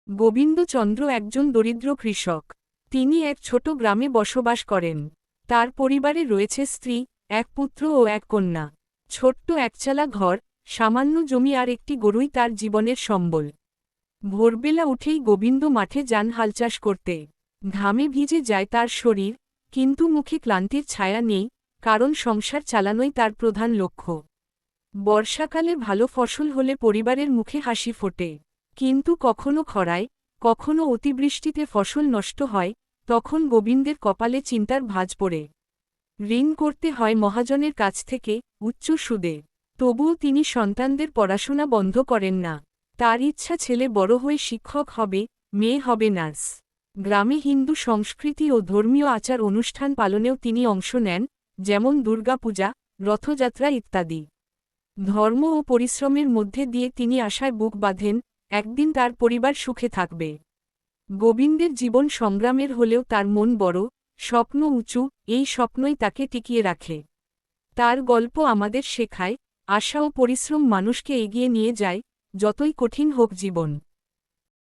গোবিন্দচন্দ্র একজন দরিদ্র কৃষক। তিনি এক ছোট গ্রামে বসবাস করেন। তার পরিবারে রয়েছে স্ত্রী, এক পুত্র ও এক কন্যা। ছোট্ট একচালা ঘর, সামান্য জমি আর একটি গরুই তার জীবনের সম্বল। ভোরবেলা উঠেই গোবিন্দ মাঠে যান হাল চাষ করতে। ঘামে ভিজে যায় তার শরীর, কিন্তু মুখে ক্লান্তির ছায়া নেই, কারণ সংসার চালানোই তার প্রধান লক্ষ্য। বর্ষাকালে ভালো ফসল হলে পরিবারের মুখে হাসি ফোটে। কিন্তু কখনো খরায়, কখনো অতিবৃষ্টিতে ফসল নষ্ট হয়, তখন গোবিন্দের কপালে চিন্তার ভাঁজ পড়ে। ঋণ করতে হয় মহাজনের কাছ থেকে, উচ্চ সুদে। তবুও তিনি সন্তানদের পড়াশোনা বন্ধ করেন না। তার ইচ্ছা ছেলে বড় হয়ে শিক্ষক হবে, মেয়ে হবে নার্স। গ্রামে হিন্দু সংস্কৃতি ও ধর্মীয় আচার অনুষ্ঠান পালনেও তিনি অংশ নেন, যেমন দুর্গাপূজা, রথযাত্রা ইত্যাদি। ধর্ম ও পরিশ্রমের মধ্যে দিয়ে তিনি আশায় বুক বাঁধেন, একদিন তার পরিবার সুখে থাকবে। গোবিন্দের জীবন সংগ্রামের হলেও তার মন বড়, স্বপ্ন উঁচু, এই স্বপ্নই তাকে টিকিয়ে রাখে। তার গল্প আমাদের শেখায়, আশা ও পরিশ্রম মানুষকে এগিয়ে নিয়ে যায়, যতই কঠিন হোক জীবন।